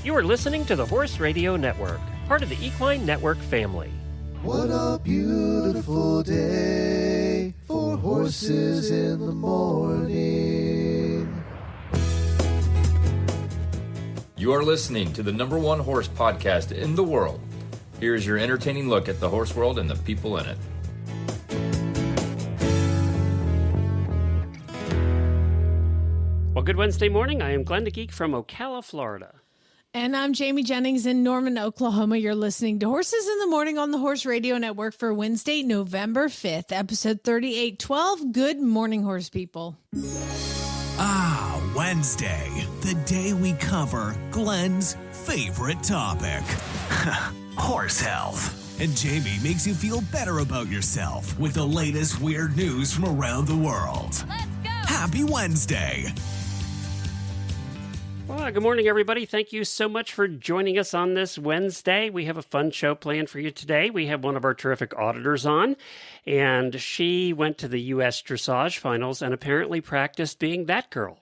You are listening to the Horse Radio Network, part of the Equine Network family. What a beautiful day for horses in the morning. You are listening to the number one horse podcast in the world. Here is your entertaining look at the horse world and the people in it. Well, good Wednesday morning. I am Glenn the Geek from Ocala, Florida. And I'm Jamie Jennings in Norman, Oklahoma. You're listening to Horses in the Morning on the Horse Radio Network for Wednesday, November 5th, episode 3812. Good morning, horse people. Ah, Wednesday, the day we cover Glenn's favorite topic, horse health. And Jamie makes you feel better about yourself with the latest weird news from around the world. Let's go! Happy Wednesday! Well, good morning, everybody. Thank you so much for joining us on this Wednesday. We have a fun show planned for you today. We have one of our terrific auditors on, and she went to the US Dressage Finals and apparently practiced being that girl.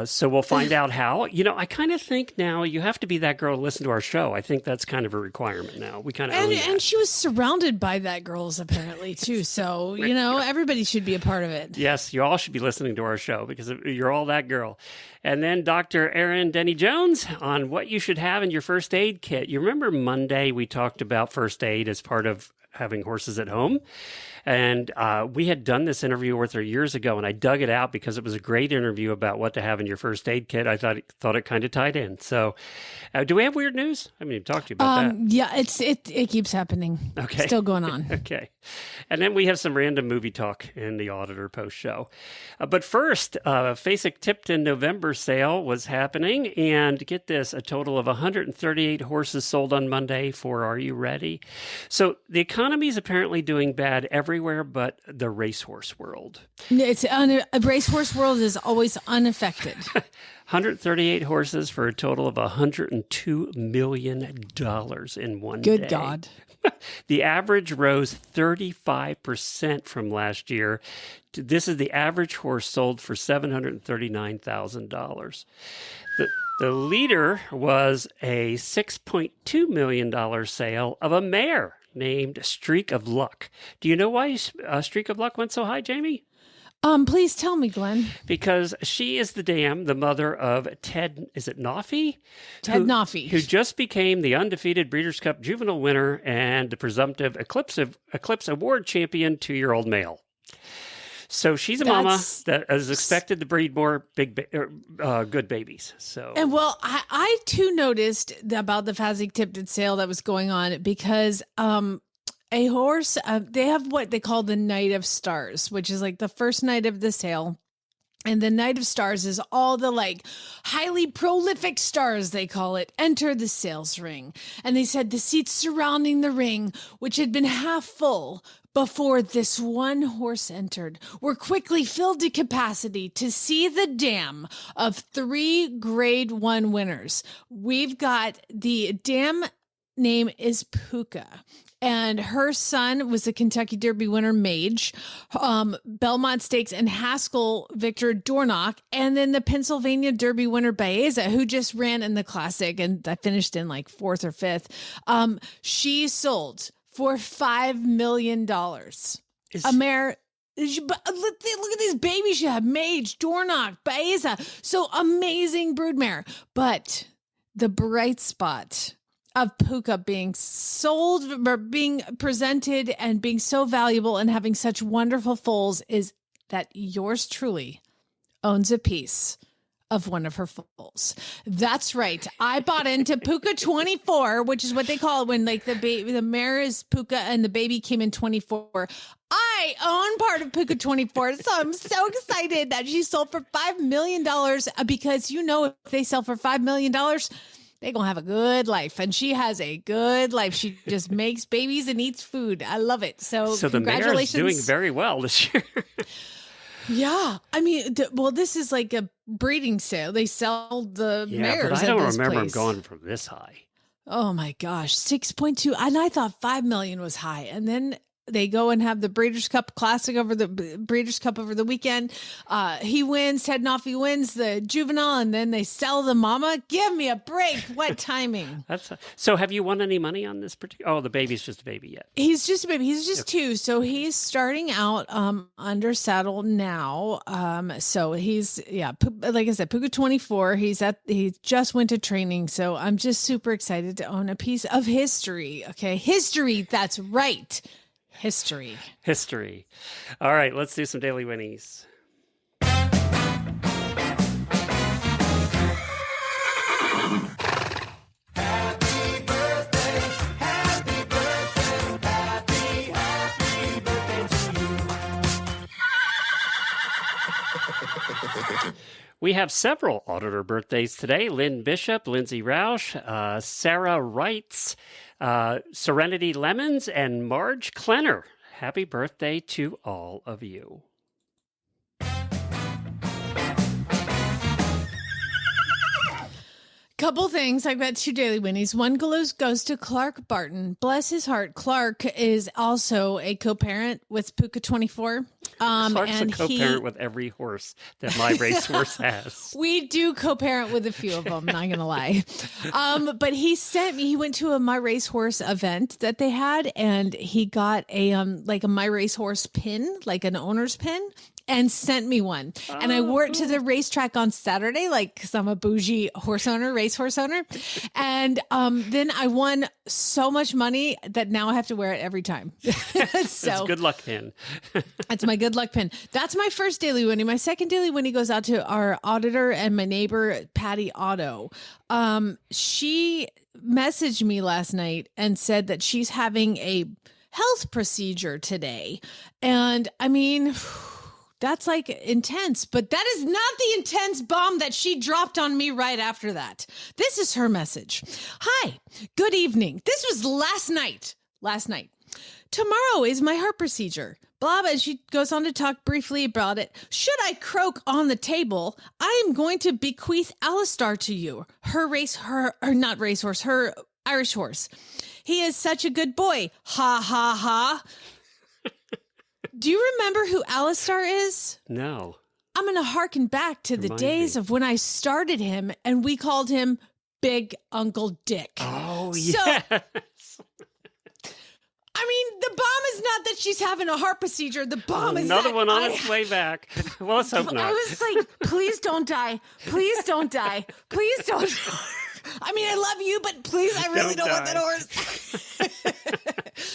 So we'll find out how. You know, I kind of think now you have to be that girl to listen to our show. I think that's kind of a requirement now. We kind of own that. And she was surrounded by that girls apparently too. So, you know, everybody should be a part of it. Yes, you all should be listening to our show because you're all that girl. And then Dr. Erin Denney-Jones on what you should have in your first aid kit. You remember Monday we talked about first aid as part of having horses at home. And we had done this interview with her years ago, and I dug it out because it was a great interview about what to have in your first aid kit. I thought it kind of tied in. So do we have weird news? I mean, talk to you about that. Yeah, it keeps happening. Okay. Still going on. Okay. And then we have some random movie talk in the Auditor post show. But first, FASIC-Tipton November sale was happening. And get this, a total of 138 horses sold on Monday for Are You Ready? So the economy is apparently doing bad everywhere but the racehorse world. A racehorse world is always unaffected. 138 horses for a total of $102 million in one day. Good God. The average rose 35% from last year. This is the average horse sold for $739,000. The leader was a $6.2 million sale of a mare named Streak of Luck. Do you know why Streak of Luck went so high, Jamie? Please tell me, Glenn. Because she is the dam, the mother of Ted, is it Noffy? Ted Noffy. Who just became the undefeated Breeders' Cup juvenile winner and the presumptive Eclipse Award champion 2-year-old male. So she's a mama that is expected to breed more good babies. So, and well, I too noticed about the FASIC-Tipton sale that was going on because a horse, they have what they call the Night of Stars, which is like the first night of the sale. And the Night of Stars is all the like highly prolific stars, they call it, enter the sales ring. And they said the seats surrounding the ring, which had been half full before this one horse entered, were quickly filled to capacity to see the dam of 3 Grade 1 winners. We've got the dam name is Puka. And her son was the Kentucky Derby winner, Mage, Belmont Stakes and Haskell Victor Dornock, and then the Pennsylvania Derby winner, Baeza, who just ran in the Classic, and I finished in like 4th or 5th. She sold for $5 million. A mare. But look at these babies you have: Mage, Dornock, Baeza. So amazing broodmare. But the bright spot of Puka being sold, or being presented and being so valuable and having such wonderful foals is that yours truly owns a piece of one of her foals. That's right. I bought into Puka 24, which is what they call it when like the mare is Puka and the baby came in 24. I own part of Puka 24, so I'm so excited that she sold for $5 million because, you know, if they sell for $5 million, they're going to have a good life. And she has a good life. She just makes babies and eats food. I love it. So the mare is doing very well this year. Yeah. I mean, this is like a breeding sale. They sell the mares. But I don't remember them going from this high. Oh my gosh. 6.2. And I thought 5 million was high. And then They go and have the Breeders' Cup Classic over the Breeders' Cup over the weekend. He wins. Ted Noffy wins the juvenile, and then they sell the mama. Give me a break. What timing? So have you won any money on this particular? Oh, the baby's just a baby yet. He's just a baby. He's just 2. So he's starting out under saddle now. So he's, like I said, Puka 24. He just went to training. So I'm just super excited to own a piece of history. Okay. History. That's right. History. All right, let's do some daily Whinnies. We have several auditor birthdays today. Lynn Bishop, Lindsay Roush, Sarah Wrights, Serenity Lemons, and Marge Klenner. Happy birthday to all of you. Couple things. I've got 2 daily Whinnies. One goes to Clark Barton. Bless his heart. Clark is also a co-parent with Puka 24. Clark's and a co-parent with every horse that my racehorse has. We do co-parent with a few of them, not going to lie. But he went to a My Racehorse event that they had, and he got a My Racehorse pin, like an owner's pin, and sent me one. And I wore it to the racetrack on Saturday, because I'm a bougie racehorse owner. And then I won so much money that now I have to wear it every time. It's a good luck pin. That's my good luck pin. That's my first daily Whinnie. My second daily Whinnie goes out to our auditor and my neighbor, Patty Otto. She messaged me last night and said that she's having a health procedure today. And I mean, that's intense, but that is not the intense bomb that she dropped on me right after that. This is her message. Hi, good evening. This was last night. Tomorrow is my heart procedure. Blah, blah. She goes on to talk briefly about it. Should I croak on the table, I am going to bequeath Alistar to you. Her Irish horse. He is such a good boy. Ha, ha, ha. Do you remember who Alistar is? No. I'm going to harken back to the days of when I started him and we called him Big Uncle Dick. Oh, yes. I mean, the bomb is not that she's having a heart procedure. The bomb is another one on its way back. Well, let's hope not. I was like, please don't die. Please don't die. Please don't. I mean, I love you, but please, I really don't want that horse.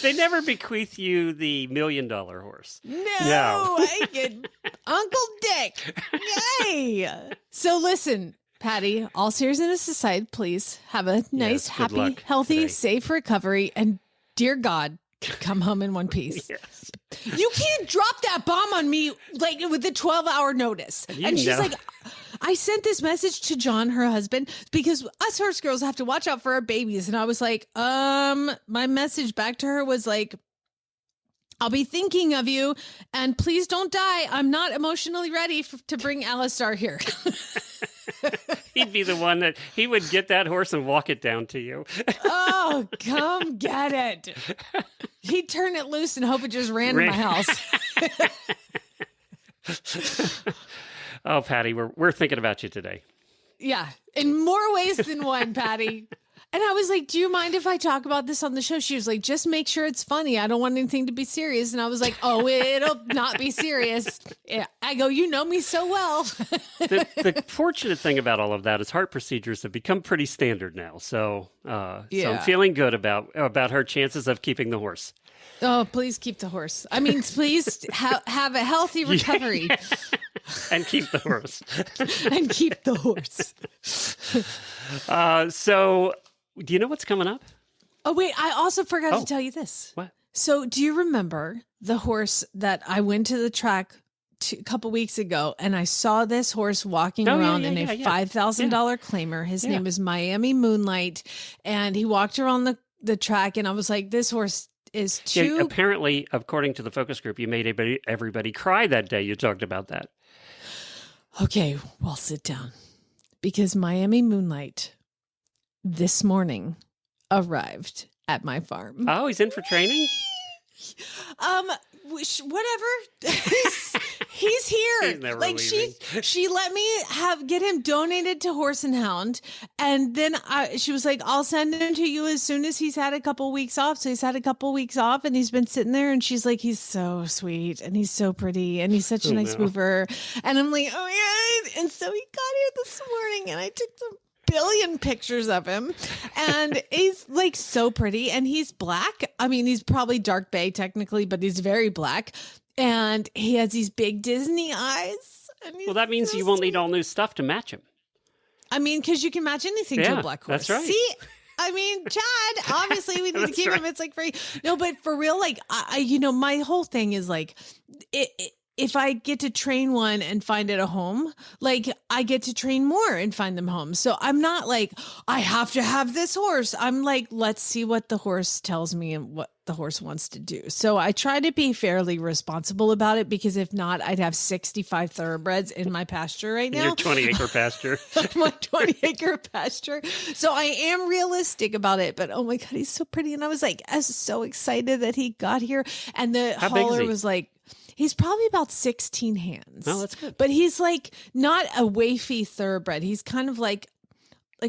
They never bequeath you the $1 million horse. No. I get Uncle Dick. Yay. So listen, Patty, all seriousness aside, please have a nice, happy, healthy, today. Safe recovery. And dear God, come home in one piece. Yes. You can't drop that bomb on me with a 12-hour notice. And she's like, I sent this message to John, her husband, because us horse girls have to watch out for our babies. And I was like, my message back to her was like, I'll be thinking of you and please don't die. I'm not emotionally ready to bring Alistar here. He'd be the one that he would get that horse and walk it down to you. Oh, come get it. He'd turn it loose and hope it just ran to my house. Oh, Patty, we're thinking about you today. Yeah, in more ways than one, Patty. And I was like, do you mind if I talk about this on the show? She was like, just make sure it's funny. I don't want anything to be serious. And I was like, oh, it'll not be serious. Yeah. I go, you know me so well. The fortunate thing about all of that is heart procedures have become pretty standard now. So, so I'm feeling good about her chances of keeping the horse. Oh, please keep the horse. I mean, please have a healthy recovery. And keep the horse. And keep the horse. So, do you know what's coming up? Oh, wait. I also forgot to tell you this. What? So, do you remember the horse that I went to the track a couple weeks ago and I saw this horse walking around in a $5,000 claimer? His name is Miami Moonlight. And he walked around the track and I was like, this horse is too... Yeah, apparently, according to the focus group, you made everybody cry that day. You talked about that. Okay, well, sit down. Because Miami Moonlight this morning arrived at my farm. Oh, he's in for training? Whatever. He's here. He's never like leaving. she let me get him donated to Horse and Hound, and then she was like, I'll send him to you as soon as he's had a couple weeks off. So he's had a couple weeks off, and he's been sitting there, and she's like, he's so sweet, and he's so pretty, and he's such a nice mover, and I'm like, oh yeah. And so he got here this morning, and I took some billion pictures of him, and he's like so pretty, and he's black. I mean, he's probably dark bay technically, but he's very black, and he has these big Disney eyes. And Well, that means you won't need all new stuff to match him. I mean, because you can match anything to a black horse. That's right. See, I mean, Chad, obviously we need to keep him. It's like free. No, but for real, like my whole thing is like if I get to train one and find it a home, like I get to train more and find them homes. So I'm not like, I have to have this horse. I'm like, let's see what the horse tells me and what the horse wants to do. So I try to be fairly responsible about it, because if not, I'd have 65 thoroughbreds in my pasture right now. Your 20-acre pasture. My 20-acre pasture. So I am realistic about it, but oh my God, he's so pretty. And I was like, I was so excited that he got here. And the How big is hauler he? was like, he's probably about 16 hands. Oh, that's good. But he's like not a wafy thoroughbred. He's kind of like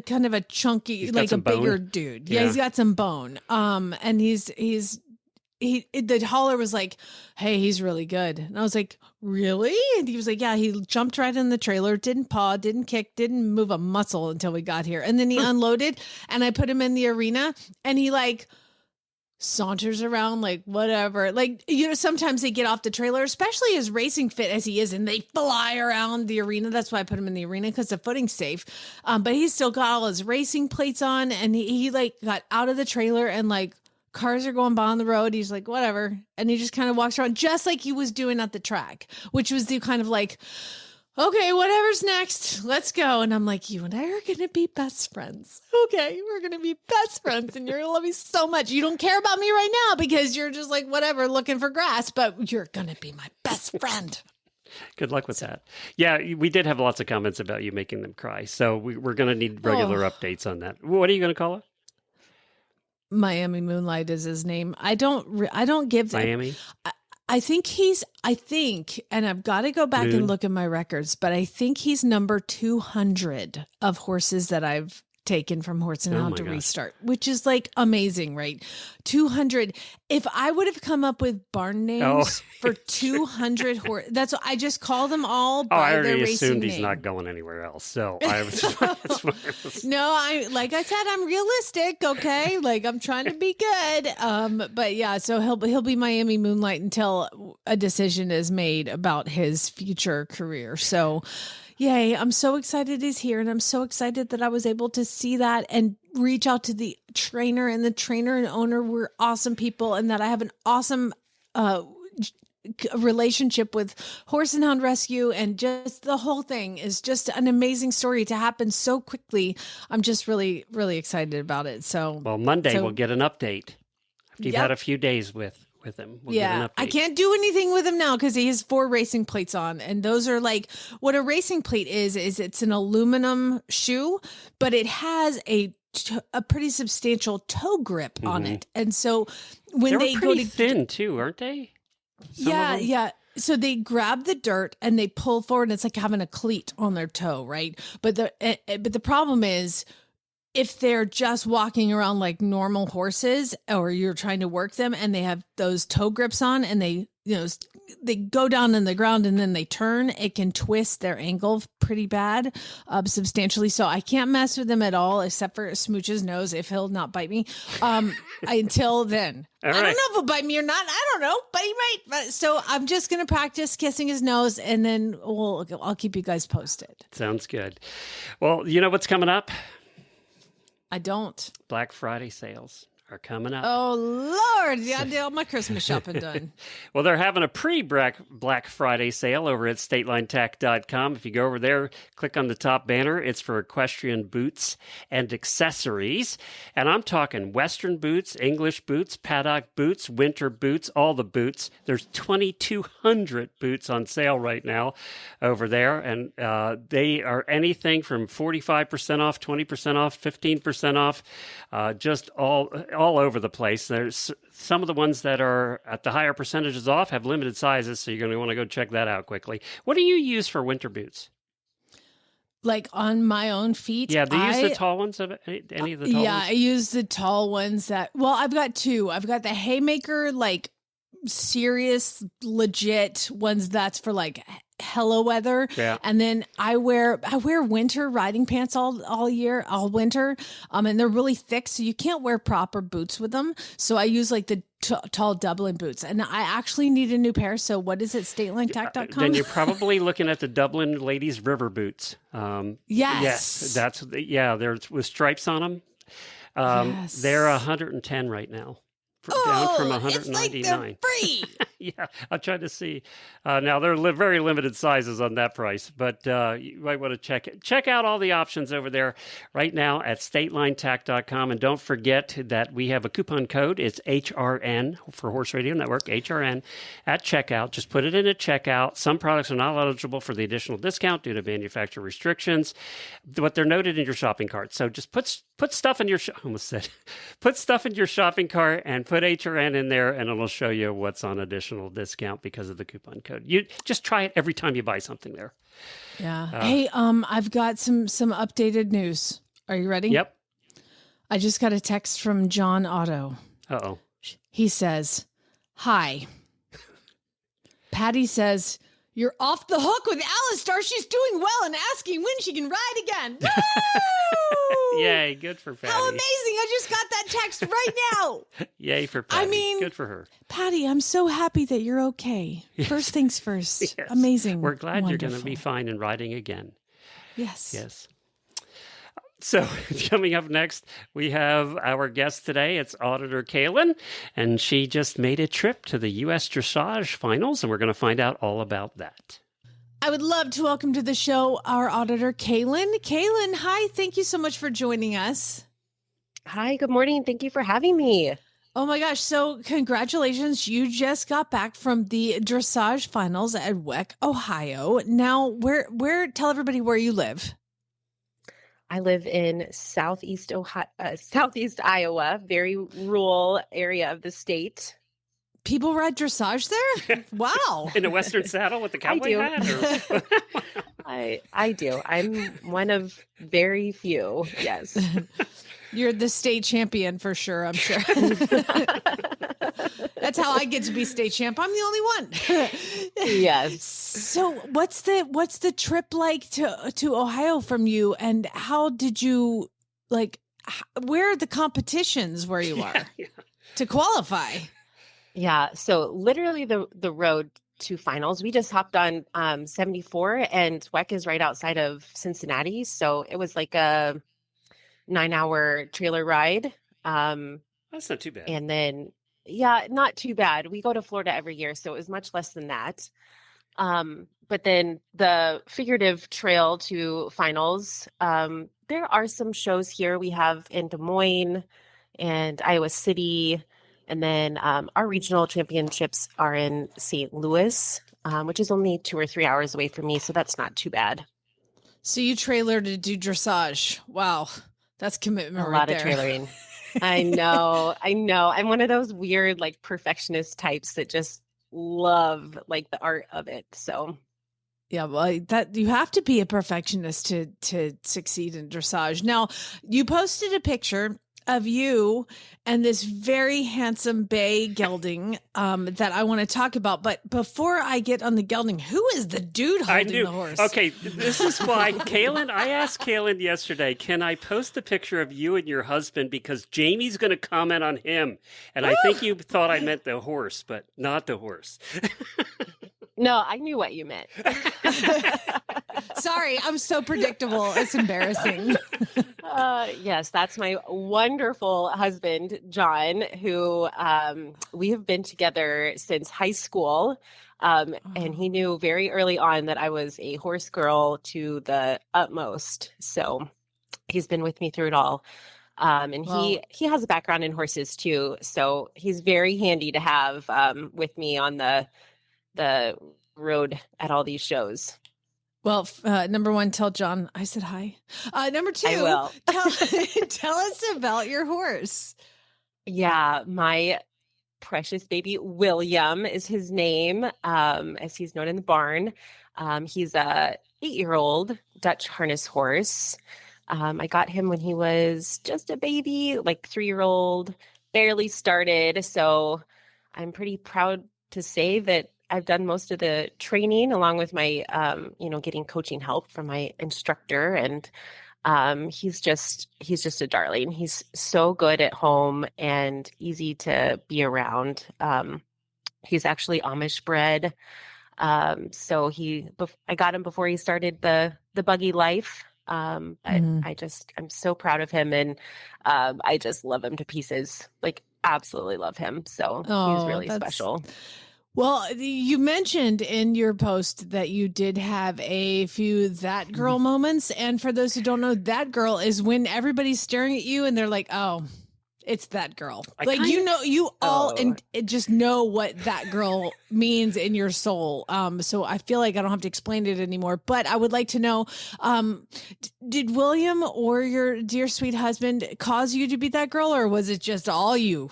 kind of a chunky, got like a some bone? bigger dude. Yeah, Yeah. he's got some bone. And the hauler was like, hey, he's really good. And I was like, really? And he was like, yeah, he jumped right in the trailer, didn't paw, didn't kick, didn't move a muscle until we got here. And then he unloaded, and I put him in the arena, and he like saunters around like whatever. Like, sometimes they get off the trailer, especially as racing fit as he is, and they fly around the arena. That's why I put him in the arena, because the footing's safe. But he's still got all his racing plates on, and he like got out of the trailer, and like cars are going by on the road. He's like, whatever. And he just kind of walks around just like he was doing at the track, which was the kind of like, okay, whatever's next, let's go. And I'm like, you and I are going to be best friends. Okay, we're going to be best friends, and you're going to love me so much. You don't care about me right now because you're just like, whatever, looking for grass, but you're going to be my best friend. Good luck with that. Yeah, we did have lots of comments about you making them cry. So we're going to need regular updates on that. What are you going to call it? Miami Moonlight is his name. I don't give them. Miami? I think, and I've got to go back and look at my records, but I think he's number 200 of horses that I've taken from Horse and Hound to Restart, which is like amazing, right? 200. If I would have come up with barn names for 200 horses, that's what I just call them all by I their already racing assumed name. he's not going anywhere else. So I was. No, like I said, I'm realistic. Okay, like I'm trying to be good. But yeah, so he'll be Miami Moonlight until a decision is made about his future career. So, yay! I'm so excited he's here, and I'm so excited that I was able to see that and reach out to the trainer, and the trainer and owner were awesome people, and that I have an awesome relationship with Horse and Hound Rescue, and just the whole thing is just an amazing story to happen so quickly. I'm just really, really excited about it. So, Well, Monday we'll get an update after you've had a few days with him. We'll get an update. I can't do anything with him now because he has 4 racing plates on, and those are like what a racing plate is it's an aluminum shoe, but it has a pretty substantial toe grip on it, and so when they go to thin too, aren't they? Yeah. So they grab the dirt and they pull forward, and it's like having a cleat on their toe, right? But the problem is, if they're just walking around like normal horses, or you're trying to work them and they have those toe grips on, and they go down in the ground and then they turn, it can twist their ankle pretty bad, substantially. So I can't mess with them at all, except for smooch his nose if he'll not bite me. Until then, I don't know if he'll bite me or not. I don't know, but he might. But, so I'm just going to practice kissing his nose, and then I'll keep you guys posted. Sounds good. Well, you know what's coming up? I don't. Black Friday sales are coming up. Oh, Lord. Yeah, I did all my Christmas shopping done. Well, they're having a pre-Black Friday sale over at statelinetack.com. If you go over there, click on the top banner. It's for equestrian boots and accessories. And I'm talking Western boots, English boots, paddock boots, winter boots, all the boots. There's 2,200 boots on sale right now over there. And they are anything from 45% off, 20% off, 15% off, just all all over the place. There's some of the ones that are at the higher percentages off have limited sizes, so you're going to want to go check that out quickly. What do you use for winter boots? Like on my own feet? Yeah, do you use the tall ones? Any of the tall ones? Yeah, I use the tall ones I've got two. I've got the Haymaker, like serious, legit ones that's for like hella weather. Yeah. And then I wear winter riding pants all year, all winter. And they're really thick, so you can't wear proper boots with them. So I use like the tall Dublin boots, and I actually need a new pair. So what is it? Statelinetac.com? Then you're probably looking at the Dublin ladies river boots. Yes. They're with stripes on them. Yes. They're 110 right now. Down from 199. It's like they're free. Yeah, I'm trying to see. Now, they're very limited sizes on that price, but you might want to check out all the options over there right now at statelinetac.com. And don't forget that we have a coupon code. It's HRN for Horse Radio Network, HRN, at checkout. Just put it in at checkout. Some products are not eligible for the additional discount due to manufacturer restrictions, but they're noted in your shopping cart. So just put stuff in your put stuff in your shopping cart and put HRN in there, and it'll show you what's on additional discount because of the coupon code. You just try it every time you buy something there. Yeah. Hey, I've got some updated news. Are you ready? Yep. I just got a text from John Otto. Uh-oh. He says, "Hi." Patty says, "You're off the hook with Alistar. She's doing well and asking when she can ride again." Woo! Yay, good for Patty. How amazing. I just got that text right now. Yay for Patty. I mean, good for her. Patty, I'm so happy that you're okay. Yes. First things first. Yes. Amazing. We're glad you're going to Wonderful. be fine and riding again. Yes. Yes. So coming up next, we have our guest today. It's Auditor Kaelin, and she just made a trip to the US Dressage Finals, and we're going to find out all about that. I would love to welcome to the show our Auditor Kaelin. Kaelin, hi. Thank you so much for joining us. Hi, good morning. Thank you for having me. Oh my gosh. So congratulations. You just got back from the Dressage Finals at WEC, Ohio. Now, tell everybody where you live. I live in southeast Iowa, very rural area of the state. People ride dressage there? Wow. In a Western saddle with the cowboy do. hat? Or... I do. I'm one of very few. Yes. You're the state champion for sure, I'm sure. That's how I get to be state champ. I'm the only one. Yes. So what's the trip like to Ohio from you, and how did you where are the competitions where you are to qualify? Yeah. So literally the road to finals, we just hopped on 74, and WEC is right outside of Cincinnati. So it was like a 9-hour trailer ride. That's not too bad. And then, yeah, not too bad. We go to Florida every year, so it was much less than that. But then the figurative trail to finals, there are some shows here. We have in Des Moines and Iowa City. And then our regional championships are in St. Louis, which is only 2 or 3 hours away from me. So that's not too bad. So you trailer to do dressage. Wow. That's commitment A right lot there. of trailering. I know. I'm one of those weird, perfectionist types that just love the art of it. So yeah, well, that you have to be a perfectionist to succeed in dressage. Now, you posted a picture of you and this very handsome bay gelding that I want to talk about. But before I get on the gelding, who is the dude holding the horse? Okay, this is why I asked Kaelin yesterday, can I post a picture of you and your husband because Jamie's going to comment on him. And I think you thought I meant the horse, but not the horse. no, I knew what you meant. Sorry, I'm so predictable. It's embarrassing. Yes, that's my wonderful husband, John, who we have been together since high school. And he knew very early on that I was a horse girl to the utmost. So he's been with me through it all. And he has a background in horses too. So he's very handy to have with me on the road at all these shows. Well, number one, tell John I said hi. Number two, I will. tell us about your horse. Yeah, my precious baby William is his name, as he's known in the barn. He's a 8-year-old Dutch harness horse. I got him when he was just a baby, like 3-year-old, barely started. So I'm pretty proud to say that I've done most of the training along with my, getting coaching help from my instructor. And he's just a darling. He's so good at home and easy to be around. He's actually Amish bred. I got him before he started the buggy life. But I'm so proud of him, and I just love him to pieces. Like, absolutely love him. So he's really special. Well, you mentioned in your post that you did have a few that girl moments. And for those who don't know, that girl is when everybody's staring at you and they're like, oh, it's that girl. Just know what that girl means in your soul. So I feel like I don't have to explain it anymore, but I would like to know, did William or your dear sweet husband cause you to be that girl, or was it just all you?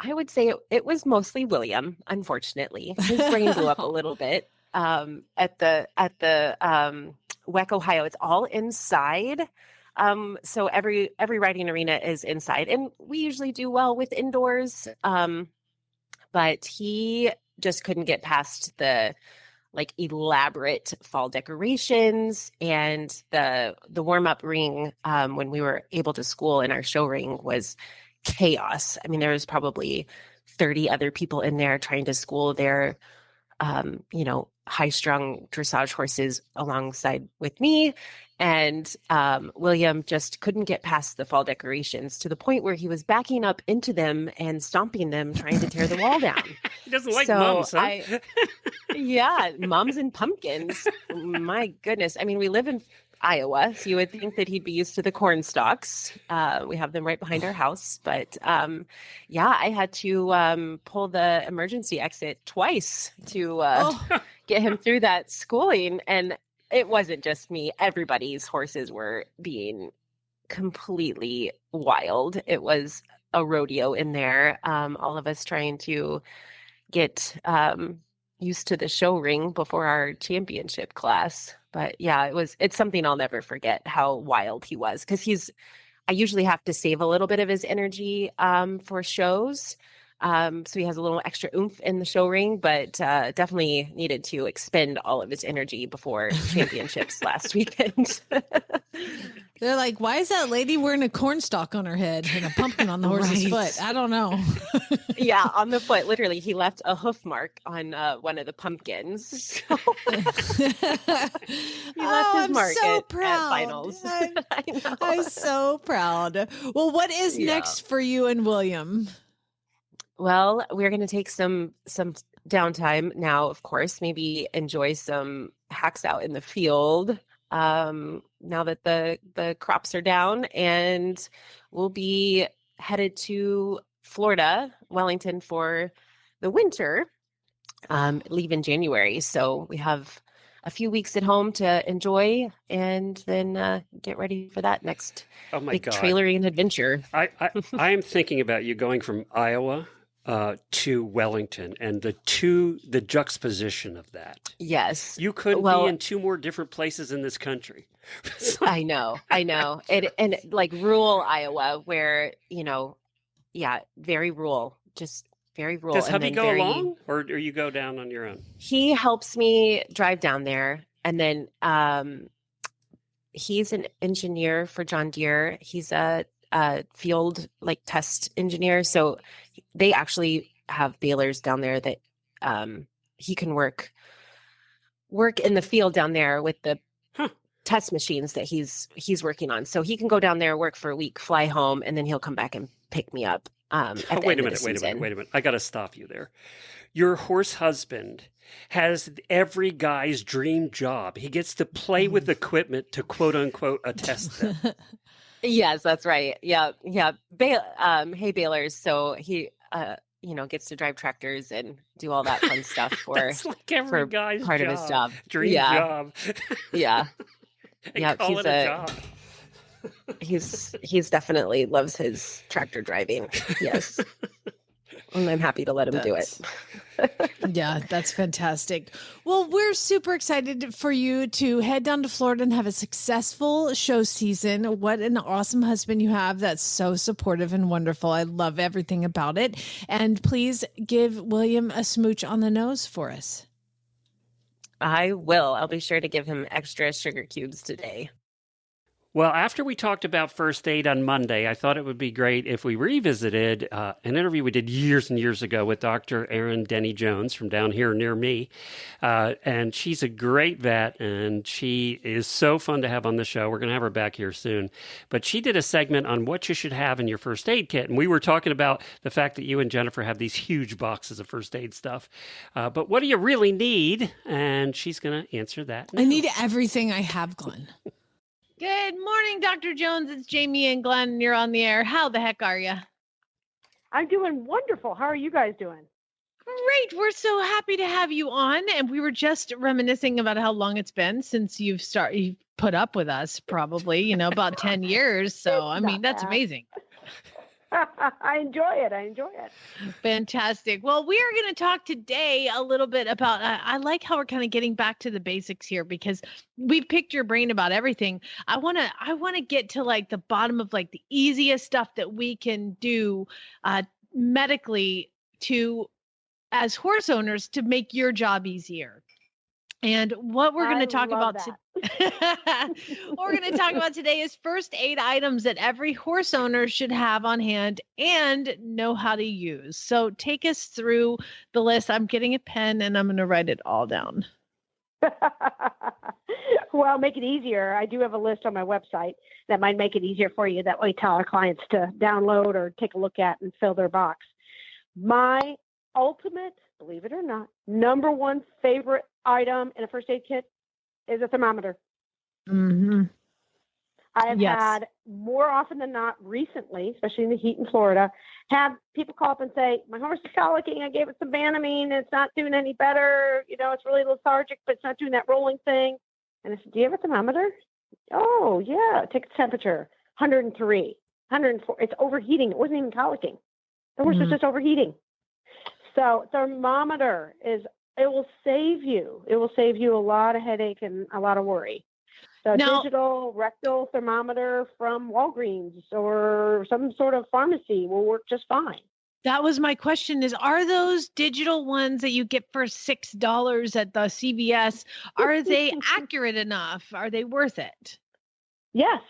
I would say it was mostly William, unfortunately. His brain blew up a little bit at the WEC, Ohio. It's all inside. So every riding arena is inside, and we usually do well with indoors. But he just couldn't get past the elaborate fall decorations, and the warm-up ring when we were able to school in our show ring was chaos. I mean, there was probably 30 other people in there trying to school their, high-strung dressage horses alongside with me. And William just couldn't get past the fall decorations to the point where he was backing up into them and stomping them, trying to tear the wall down. He doesn't like mums, huh? Yeah, mums and pumpkins. My goodness. I mean, we live in Iowa, so you would think that he'd be used to the corn stalks. We have them right behind our house, but I had to pull the emergency exit twice to get him through that schooling. And it wasn't just me. Everybody's horses were being completely wild. It was a rodeo in there. All of us trying to get used to the show ring before our championship class. But yeah, it's something I'll never forget, how wild he was, because I usually have to save a little bit of his energy for shows. So he has a little extra oomph in the show ring, but definitely needed to expend all of his energy before championships last weekend. They're like, why is that lady wearing a corn stalk on her head and a pumpkin on the horse's foot? I don't know. Yeah, on the foot. Literally, he left a hoof mark on one of the pumpkins. So he left his mark at finals. I'm so proud. Well, what is next for you and William? Well, we're going to take some downtime now, of course, maybe enjoy some hacks out in the field now that the crops are down, and we'll be headed to Florida, Wellington, for the winter, leave in January. So we have a few weeks at home to enjoy, and then get ready for that next big trailering adventure. I am thinking about you going from Iowa to Wellington, and the juxtaposition of that. Yes. You couldn't be in two more different places in this country. I know. And like rural Iowa, where, very rural, just very rural. Does hubby go along, or you go down on your own? He helps me drive down there. And then he's an engineer for John Deere. He's a field test engineer. So they actually have balers down there that he can work in the field down there with the test machines that he's working on. So he can go down there, work for a week, fly home, and then he'll come back and pick me up. Wait a minute. I got to stop you there. Your horse husband has every guy's dream job. He gets to play with equipment to quote unquote attest them. Yes, that's right. Yeah. Hay balers. So he, gets to drive tractors and do all that fun stuff for That's like every guy's of his job. Dream job. Yeah. Yeah. He's a job. He's definitely loves his tractor driving. Yes. And I'm happy to let him do it. Yeah, that's fantastic. Well, we're super excited for you to head down to Florida and have a successful show season. What an awesome husband you have that's so supportive and wonderful. I love everything about it. And please give William a smooch on the nose for us. I will. I'll be sure to give him extra sugar cubes today. Well, after we talked about first aid on Monday, I thought it would be great if we revisited an interview we did years and years ago with Dr. Erin Denney-Jones from down here near me. And she's a great vet, and she is so fun to have on the show. We're going to have her back here soon. But she did a segment on what you should have in your first aid kit. And we were talking about the fact that you and Jennifer have these huge boxes of first aid stuff. But what do you really need? And she's going to answer that now. I need everything I have, Glenn. Good morning, Dr. Jones. It's Jamie and Glenn. You're on the air. How the heck are you? I'm doing wonderful. How are you guys doing? Great. We're so happy to have you on. And we were just reminiscing about how long it's been since you've put up with us, probably, about 10 years. So, I mean, that's amazing. I enjoy it. Fantastic. Well, we are going to talk today a little bit about, I like how we're kind of getting back to the basics here because we've picked your brain about everything. I want to get to like the bottom of like the easiest stuff that we can do medically as horse owners to make your job easier. And what we're going to talk about today is first aid items that every horse owner should have on hand and know how to use. So take us through the list. I'm getting a pen and I'm going to write it all down. Well, make it easier. I do have a list on my website that might make it easier for you. That way, tell our clients to download or take a look at and fill their box. My ultimate, believe it or not, number one favorite item in a first aid kit is a thermometer. Mm-hmm. I've had more often than not recently, especially in the heat in Florida, have people call up and say, my horse is colicking. I gave it some Banamine. It's not doing any better. It's really lethargic, but it's not doing that rolling thing. And I said, do you have a thermometer? Oh, yeah. Take its temperature, 103, 104. It's overheating. It wasn't even colicking. The horse was just overheating. So thermometer it will save you. It will save you a lot of headache and a lot of worry. So now, digital rectal thermometer from Walgreens or some sort of pharmacy will work just fine. That was my question are those digital ones that you get for $6 at the CVS, are they accurate enough? Are they worth it? Yes,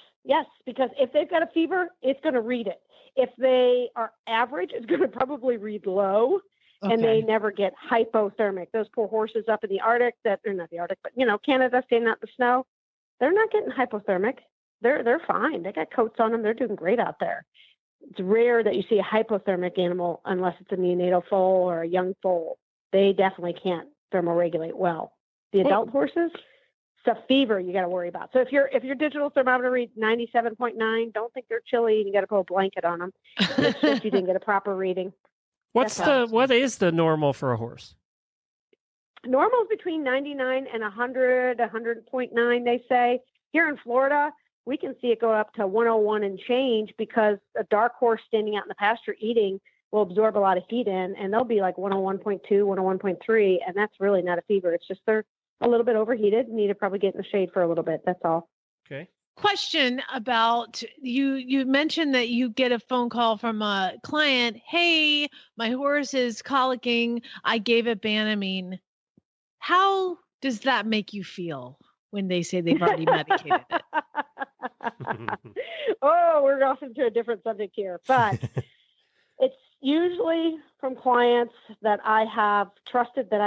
because if they've got a fever, it's going to read it. If they are average, it's going to probably read low. Okay. And they never get hypothermic. Those poor horses up in the Arctic not the Arctic, but Canada standing out in the snow, they're not getting hypothermic. They're fine. They got coats on them. They're doing great out there. It's rare that you see a hypothermic animal unless it's a neonatal foal or a young foal. They definitely can't thermoregulate well. The adult horses, it's a fever you got to worry about. So if your digital thermometer reads 97.9, don't think they're chilly and you got to put a blanket on them. It's just you didn't get a proper reading. What is the normal for a horse? Normal is between 99 and 100, 100.9, they say. Here in Florida, we can see it go up to 101 and change because a dark horse standing out in the pasture eating will absorb a lot of heat in, and they'll be like 101.2, 101.3, and that's really not a fever. It's just they're a little bit overheated, need to probably get in the shade for a little bit. That's all. Okay. Question about you mentioned that you get a phone call from a client. Hey, my horse is colicking. I gave it Banamine. How does that make you feel when they say they've already medicated it? Oh, we're off into a different subject here, but it's usually from clients that I have trusted that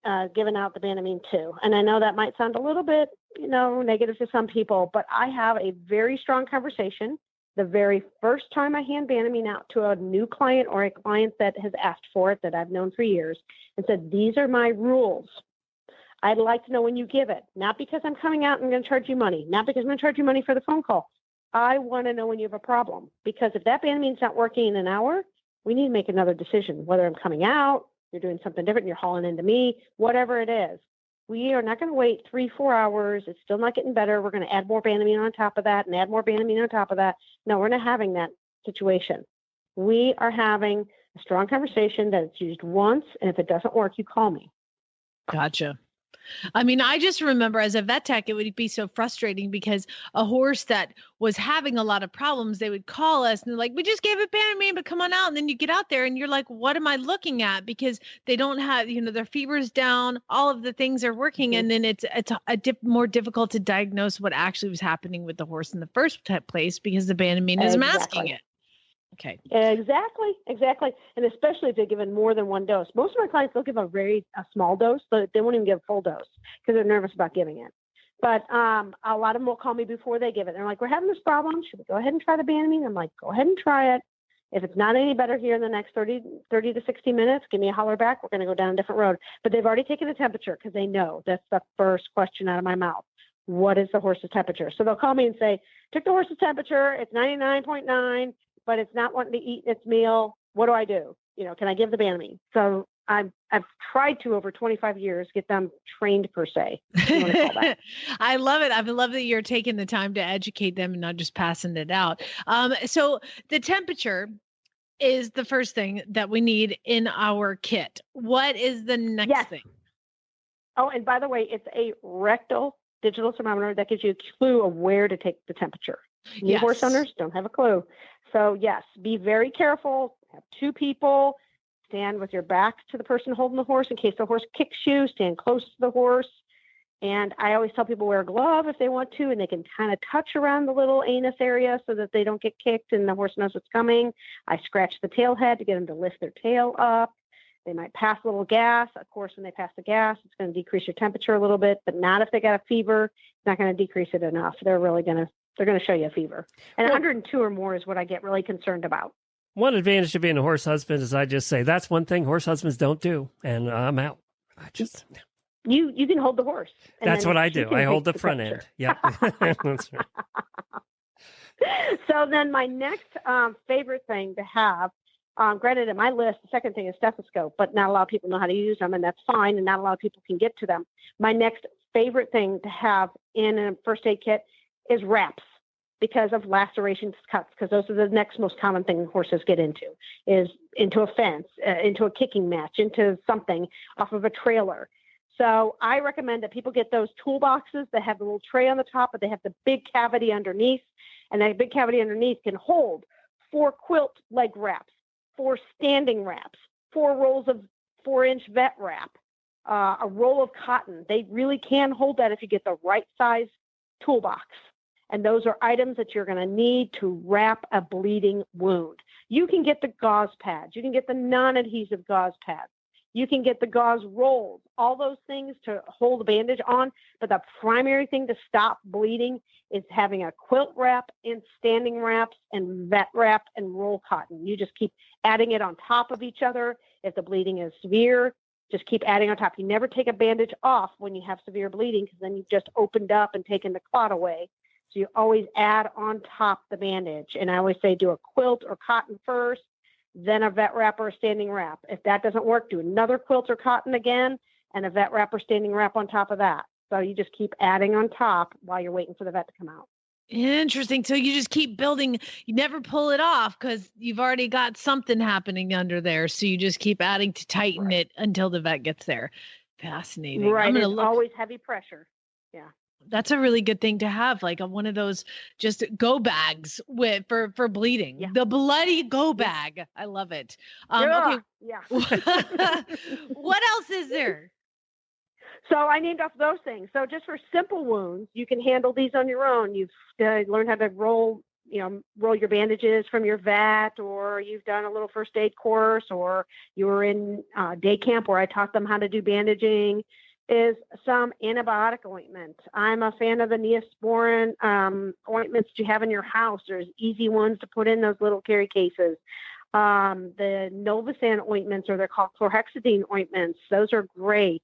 I've given out the Banamine to. And I know that might sound a little bit, negative to some people, but I have a very strong conversation the very first time I hand Banamine out to a new client or a client that has asked for it that I've known for years and said, these are my rules. I'd like to know when you give it, not because I'm coming out and I'm going to charge you money, not because I'm going to charge you money for the phone call. I want to know when you have a problem, because if that Banamine's not working in an hour, we need to make another decision, whether I'm coming out, you're doing something different, you're hauling into me, whatever it is. We are not going to wait 3-4 hours. It's still not getting better. We're going to add more Banamine on top of that and add more Banamine on top of that. No, we're not having that situation. We are having a strong conversation that it's used once, and if it doesn't work, you call me. Gotcha. I mean, I just remember as a vet tech, it would be so frustrating because a horse that was having a lot of problems, they would call us and they're like, we just gave it Banamine, but come on out. And then you get out there and you're like, what am I looking at? Because they don't have, their fever's down, all of the things are working. And then it's more difficult to diagnose what actually was happening with the horse in the first place because the Banamine is masking it. Okay. Exactly. And especially if they're given more than one dose. Most of my clients, they'll give a small dose, but they won't even give a full dose because they're nervous about giving it. But a lot of them will call me before they give it. They're like, we're having this problem. Should we go ahead and try the Banamine? I'm like, go ahead and try it. If it's not any better here in the next 30 to 60 minutes, give me a holler back. We're going to go down a different road. But they've already taken the temperature because they know that's the first question out of my mouth. What is the horse's temperature? So they'll call me and say, took the horse's temperature. It's 99.9. But it's not wanting to eat its meal. What do I do? Can I give the Banamine? So I've tried to over 25 years get them trained per se. I love it. I love that you're taking the time to educate them and not just passing it out. So the temperature is the first thing that we need in our kit. What is the next thing? Oh, and by the way, it's a rectal digital thermometer that gives you a clue of where to take the temperature. New horse owners don't have a clue. So yes, be very careful. Have 2 people. Stand with your back to the person holding the horse in case the horse kicks you. Stand close to the horse. And I always tell people wear a glove if they want to, and they can kind of touch around the little anus area so that they don't get kicked and the horse knows what's coming. I scratch the tail head to get them to lift their tail up. They might pass a little gas. Of course, when they pass the gas, it's going to decrease your temperature a little bit, but not if they got a fever. It's not going to decrease it enough. They're going to show you a fever. And 102 or more is what I get really concerned about. One advantage to being a horse husband is I just say, that's one thing horse husbands don't do. And I'm out. You can hold the horse. That's what I do. I hold the front end. Yep. That's right. So then my next favorite thing to have, granted in my list, the second thing is stethoscope, but not a lot of people know how to use them, and that's fine. And not a lot of people can get to them. My next favorite thing to have in a first aid kit is wraps because of lacerations, cuts, because those are the next most common thing horses get into, is into a fence, into a kicking match, into something off of a trailer. So I recommend that people get those toolboxes that have the little tray on the top, but they have the big cavity underneath, and that big cavity underneath can hold 4 quilt leg wraps, 4 standing wraps, 4 rolls of 4-inch vet wrap, a roll of cotton. They really can hold that if you get the right size toolbox. And those are items that you're going to need to wrap a bleeding wound. You can get the gauze pads. You can get the non-adhesive gauze pads. You can get the gauze rolls, all those things to hold the bandage on. But the primary thing to stop bleeding is having a quilt wrap and standing wraps and vet wrap and roll cotton. You just keep adding it on top of each other. If the bleeding is severe, just keep adding on top. You never take a bandage off when you have severe bleeding because then you've just opened up and taken the clot away. So you always add on top the bandage. And I always say do a quilt or cotton first, then a vet wrap or a standing wrap. If that doesn't work, do another quilt or cotton again and a vet wrap or standing wrap on top of that. So you just keep adding on top while you're waiting for the vet to come out. Interesting. So you just keep building. You never pull it off because you've already got something happening under there. So you just keep adding to tighten it until the vet gets there. Fascinating. Right. It's always heavy pressure. Yeah. That's a really good thing to have, like one of those just go bags for bleeding. Yeah. The bloody go bag. I love it. Okay. Yeah. What else is there? So I named off those things. So just for simple wounds, you can handle these on your own. You've learned how to roll your bandages from your vet, or you've done a little first aid course, or you were in day camp where I taught them how to do bandaging. Is some antibiotic ointment. I'm a fan of the Neosporin ointments that you have in your house. There's easy ones to put in those little carry cases. The Novosan ointments, or they're called chlorhexidine ointments. Those are great.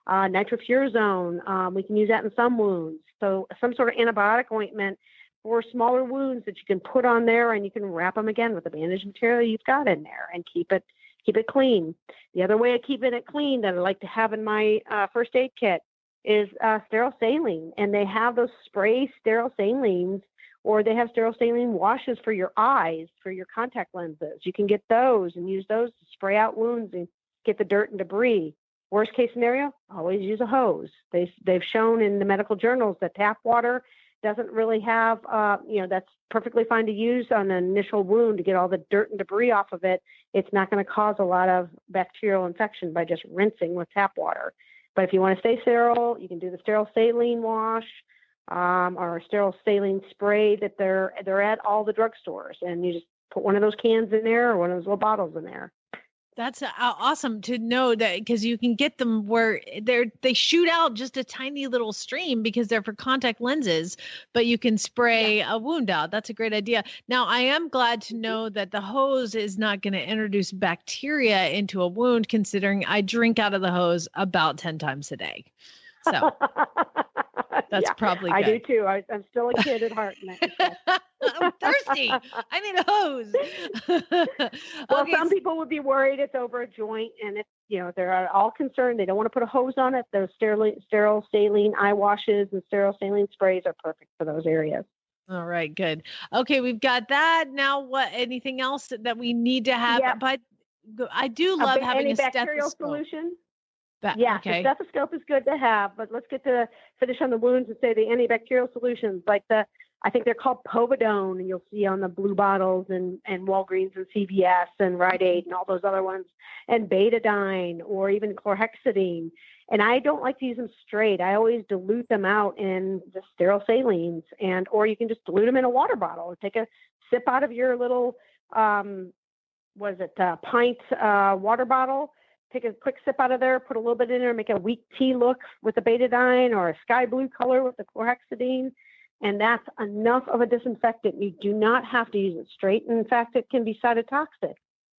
Nitrofurazone, we can use that in some wounds. So some sort of antibiotic ointment for smaller wounds that you can put on there, and you can wrap them again with the bandage material you've got in there and keep it clean. The other way of keeping it clean that I like to have in my first aid kit is sterile saline, and they have those spray sterile salines, or they have sterile saline washes for your eyes, for your contact lenses. You can get those and use those to spray out wounds and get the dirt and debris. Worst case scenario, always use a hose. They've shown in the medical journals that tap water doesn't really have, that's perfectly fine to use on an initial wound to get all the dirt and debris off of it. It's not going to cause a lot of bacterial infection by just rinsing with tap water. But if you want to stay sterile, you can do the sterile saline wash or a sterile saline spray that they're at all the drugstores. And you just put one of those cans in there or one of those little bottles in there. That's awesome to know that, because you can get them where they shoot out just a tiny little stream because they're for contact lenses, but you can spray a wound out. That's a great idea. Now, I am glad to know that the hose is not going to introduce bacteria into a wound, considering I drink out of the hose about 10 times a day. So that's probably good. I do too. I'm still a kid at heart. I'm thirsty. I need a hose. Well, some people would be worried it's over a joint, and if they're all concerned, they don't want to put a hose on it. Those sterile saline eye washes and sterile saline sprays are perfect for those areas. All right, good. Okay, we've got that. Now, anything else that we need to have? Yeah. But I do love having a bacterial stethoscope. Solution. Okay. The stethoscope is good to have, but let's get to finish on the wounds and say the antibacterial solutions, like I think they're called Povidone, and you'll see on the blue bottles and Walgreens and CVS and Rite Aid and all those other ones, and Betadine or even chlorhexidine. And I don't like to use them straight. I always dilute them out in the sterile salines, or you can just dilute them in a water bottle. Take a sip out of your little, pint water bottle. Take a quick sip out of there, put a little bit in there, make a weak tea look with the betadine or a sky blue color with the chlorhexidine. And that's enough of a disinfectant. You do not have to use it straight. In fact, it can be cytotoxic,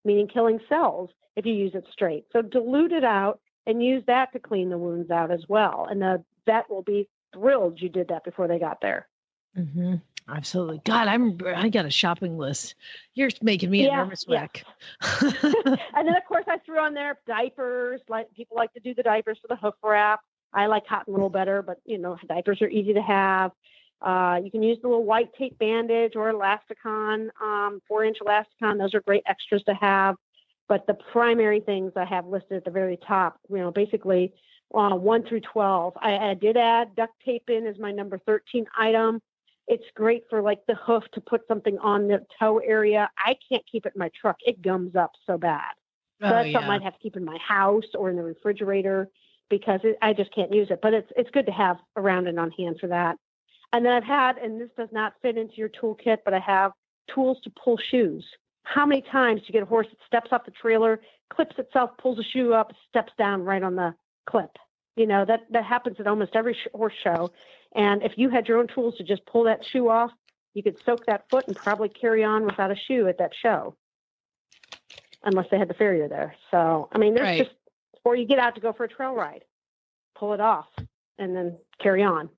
meaning killing cells if you use it straight. So dilute it out and use that to clean the wounds out as well. And the vet will be thrilled you did that before they got there. Mm-hmm. Absolutely. God, I got a shopping list. You're making me a nervous wreck. And then, of course, I threw on there diapers. Like people like to do the diapers for the hoof wrap. I like cotton a little better, but diapers are easy to have. You can use the little white tape bandage or elasticon, 4-inch elasticon. Those are great extras to have. But the primary things I have listed at the very top, basically 1 through 12. I did add duct tape in as my number 13 item. It's great for like the hoof to put something on the toe area. I can't keep it in my truck. It gums up so bad. So that's something I'd have to keep in my house or in the refrigerator because I just can't use it. But it's good to have around and on hand for that. And then I've had, and this does not fit into your toolkit, but I have tools to pull shoes. How many times do you get a horse that steps off the trailer, clips itself, pulls a shoe up, steps down right on the clip? That happens at almost every horse show. And if you had your own tools to just pull that shoe off, you could soak that foot and probably carry on without a shoe at that show, unless they had the farrier there. So, there's just, before you get out to go for a trail ride, pull it off and then carry on.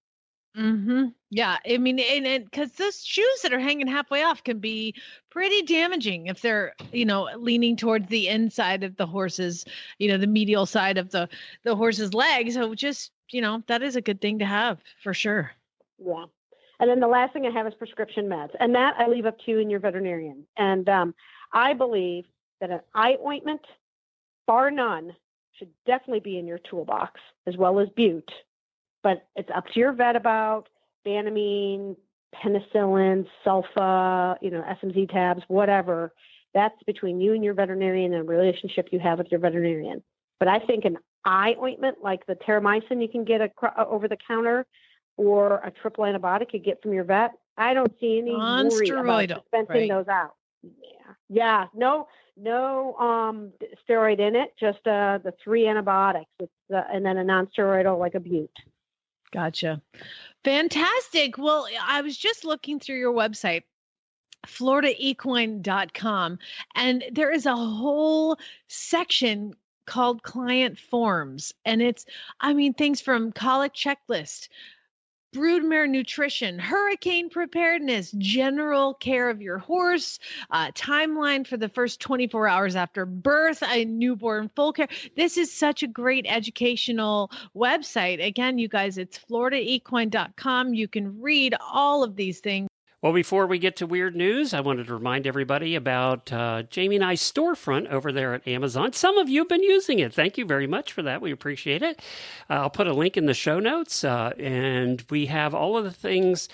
Mm-hmm. Yeah. and because those shoes that are hanging halfway off can be pretty damaging if they're, leaning towards the inside of the horse's, the medial side of the horse's leg. So just, that is a good thing to have for sure. Yeah. And then the last thing I have is prescription meds, and that I leave up to you and your veterinarian. And I believe that an eye ointment, bar none, should definitely be in your toolbox, as well as bute. But it's up to your vet about Banamine, penicillin, sulfa, SMZ tabs, whatever. That's between you and your veterinarian and a relationship you have with your veterinarian. But I think an eye ointment like the terramycin you can get over the counter or a triple antibiotic you get from your vet, I don't see any worry about dispensing those out. Yeah. No steroid in it, just the 3 antibiotics, and then a non-steroidal like a bute. Gotcha. Fantastic. Well, I was just looking through your website, floridaequine.com, and there is a whole section called client forms. And it's, things from colic checklist, broodmare nutrition, hurricane preparedness, general care of your horse, timeline for the first 24 hours after birth, a newborn full care. This is such a great educational website. Again, you guys, it's floridaequine.com. You can read all of these things. Well, before we get to weird news, I wanted to remind everybody about Jamie and I's storefront over there at Amazon. Some of you have been using it. Thank you very much for that. We appreciate it. I'll put a link in the show notes, and we have all of the things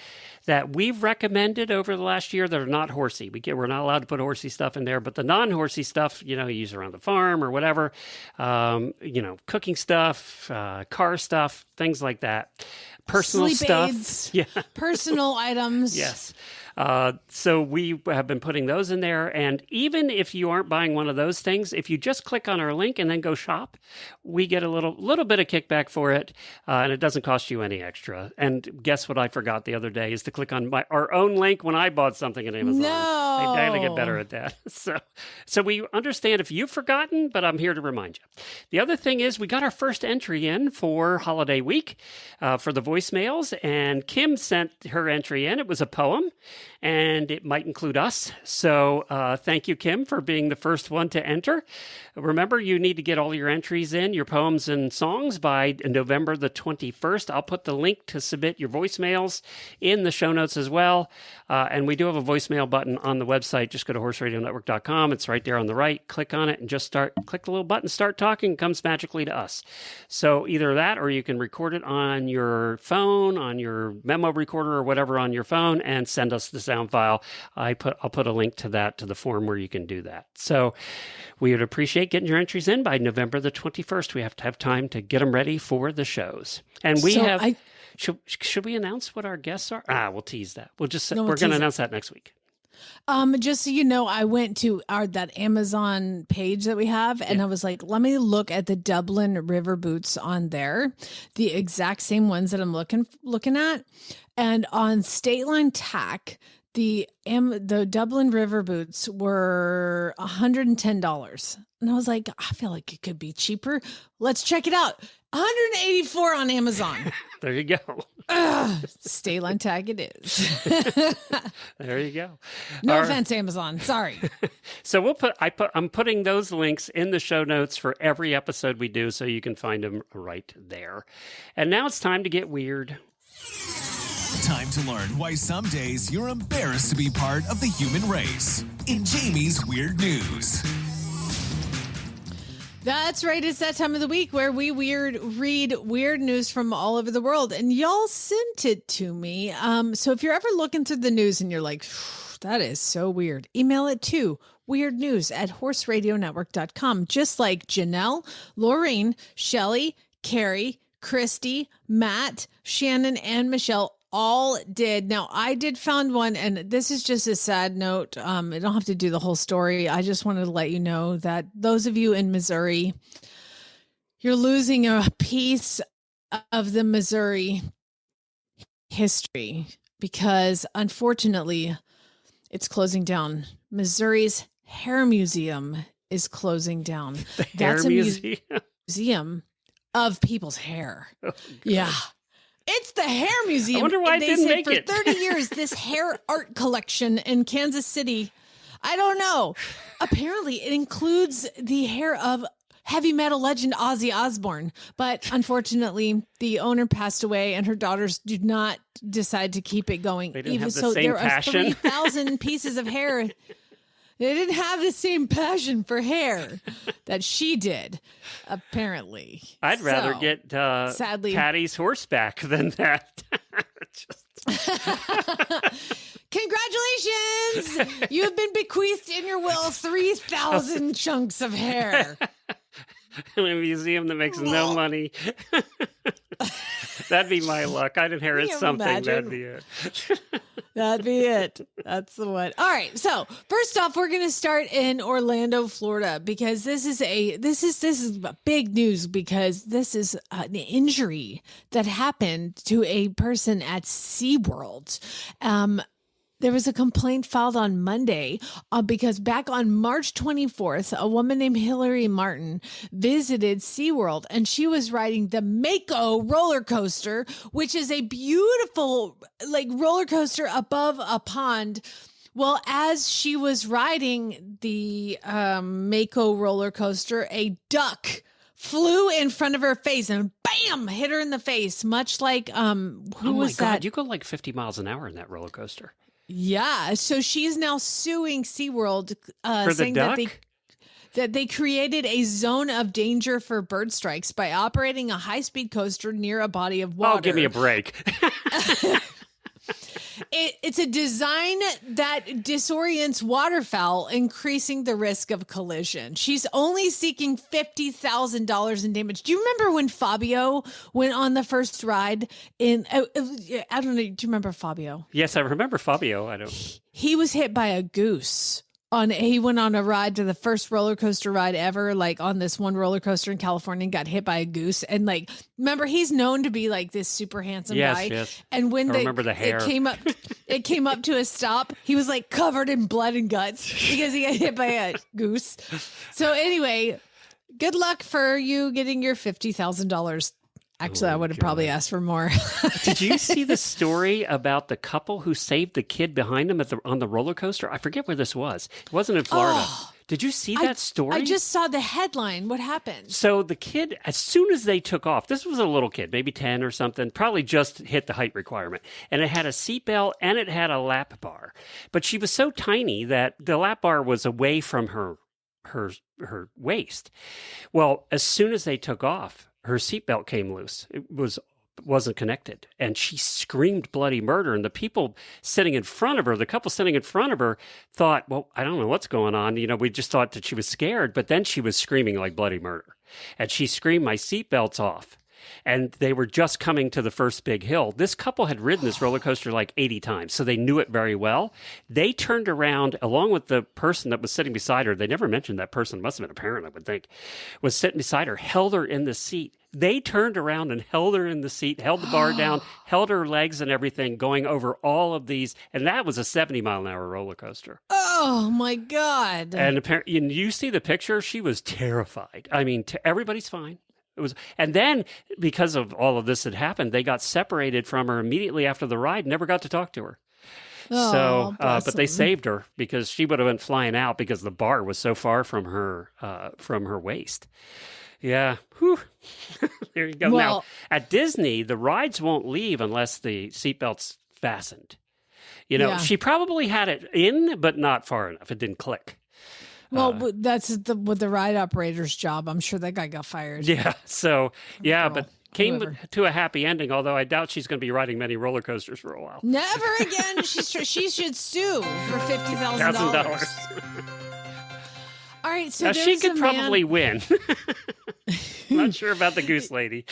that we've recommended over the last year that are not horsey. We're not allowed to put horsey stuff in there, but the non-horsey stuff, you use around the farm or whatever, cooking stuff, car stuff, things like that. Personal Sleep stuff. aids, yeah. personal items. Yes. So we have been putting those in there. And even if you aren't buying one of those things, if you just click on our link and then go shop, we get a little bit of kickback for it. And it doesn't cost you any extra. And guess what I forgot the other day is to click on our own link when I bought something at Amazon. No. I gotta get better at that. So we understand if you've forgotten, but I'm here to remind you. The other thing is we got our first entry in for holiday week for the voicemails. And Kim sent her entry in. It was a poem. And it might include us. So thank you, Kim, for being the first one to enter. Remember, you need to get all your entries in, your poems and songs by November the 21st. I'll put the link to submit your voicemails in the show notes as well. And we do have a voicemail button on the website. Just go to horseradionetwork.com. It's right there on the right. Click on it and just click the little button, start talking. It comes magically to us. So either that or you can record it on your phone, on your memo recorder or whatever on your phone and send us the sound file. I'll put a link to that, to the form where you can do that. So we would appreciate getting your entries in by November the 21st. We have to have time to get them ready for the shows. And we should we announce what our guests are? We'll tease that. We're going to announce that next week. Just so you know, I went to that Amazon page that we have, and I was like, let me look at the Dublin River boots on there, the exact same ones that I'm looking at, and on State Line Tack, the Dublin River boots were $110, and I was like, I feel like it could be cheaper. Let's check it out. $184 on Amazon. There you go. State Line Tag it is. There you go. No offense, Amazon. Sorry. So I'm putting those links in the show notes for every episode we do, so you can find them right there. And now it's time to get weird. Time to learn why some days you're embarrassed to be part of the human race. In Jamie's Weird News. That's right. It's that time of the week where we read weird news from all over the world, and y'all sent it to me. So if you're ever looking through the news and you're like, that is so weird, email it to weirdnews@horseradionetwork.com. Just like Janelle, Lorraine, Shelley, Carrie, Christy, Matt, Shannon, and Michelle all did. Now, I did found one, and this is just a sad note. I don't have to do the whole story. I just wanted to let you know that those of you in Missouri, you're losing a piece of the Missouri history because, unfortunately, it's closing down. Missouri's Hair Museum is closing down. That's a museum of people's hair. Oh, yeah. It's the Hair Museum. I wonder why it didn't make it. For 30 years, this hair art collection in Kansas City, I don't know. Apparently, it includes the hair of heavy metal legend Ozzy Osbourne. But unfortunately, the owner passed away and her daughters did not decide to keep it going. They didn't have the same passion. There are 3,000 pieces of hair. They didn't have the same passion for hair that she did, apparently. I'd rather get sadly, Patty's horseback than that. Congratulations! You have been bequeathed in your will 3,000 chunks of hair. In a museum that makes no money. That'd be my luck. I'd inherit something. Imagine? That'd be it. That'd be it. That's the one. All right. So first off, we're going to start in Orlando, Florida, because this is big news because this is an injury that happened to a person at SeaWorld. There was a complaint filed on Monday because back on March 24th, a woman named Hillary Martin visited SeaWorld, and she was riding the Mako roller coaster, which is a beautiful like roller coaster above a pond. Well, as she was riding the Mako roller coaster, a duck flew in front of her face and bam, hit her in the face, much like who was that? You go like 50 miles an hour in that roller coaster. Yeah, so she's now suing SeaWorld, For the saying duck? that they created a zone of danger for bird strikes by operating a high-speed coaster near a body of water. Oh, give me a break. It's a design that disorients waterfowl, increasing the risk of collision. She's only seeking $50,000 in damage. Do you remember when Fabio went on the first ride in, I don't know, do you remember Fabio? Yes, I remember Fabio. I don't. He was hit by a goose. He went on a ride to the first roller coaster ride ever, like on this one roller coaster in California, and got hit by a goose. And like, remember, he's known to be like this super handsome guy. Yes. And when I remember the hair. it came up to a stop, he was like covered in blood and guts because he got hit by a goose. So anyway, good luck for you getting your $50,000. Actually, I would have probably asked for more. Did you see the story about the couple who saved the kid behind them on the roller coaster? I forget where this was. It wasn't in Florida. Oh, Did you see that story? I just saw the headline. What happened? So the kid, as soon as they took off, this was a little kid, maybe 10 or something, probably just hit the height requirement. And it had a seatbelt and it had a lap bar. But she was so tiny that the lap bar was away from her waist. Well, as soon as they took off, her seatbelt came loose. It wasn't connected. And she screamed bloody murder. And the people sitting in front of her, the couple sitting in front of her, thought, well, I don't know what's going on. You know, we just thought that she was scared. But then she was screaming like bloody murder. And she screamed, my seatbelt's off. And they were just coming to the first big hill. This couple had ridden this roller coaster like 80 times, so they knew it very well. They turned around, along with the person that was sitting beside her. They never mentioned that person. Must have been a parent, I would think. Was sitting beside her, held her in the seat. They turned around and held her in the seat, held the bar down, held her legs and everything, going over all of these. And that was a 70-mile-an-hour roller coaster. Oh, my God. And apparently, you see the picture, she was terrified. I mean, everybody's fine. And then, because of all of this that happened, they got separated from her immediately after the ride, never got to talk to her. Oh, But they saved her because she would have been flying out because the bar was so far from her waist. Yeah. Whew. There you go. Well, now, at Disney, the rides won't leave unless the seatbelt's fastened. You know, she probably had it in, but not far enough. It didn't click. Well, that's the ride operator's job. I'm sure that guy got fired. Yeah. So, yeah, but came whoever. to a happy ending, although I doubt she's going to be riding many roller coasters for a while. Never again. She should sue for $50,000. All right, so now, she could a probably man... win. Not sure about the goose lady.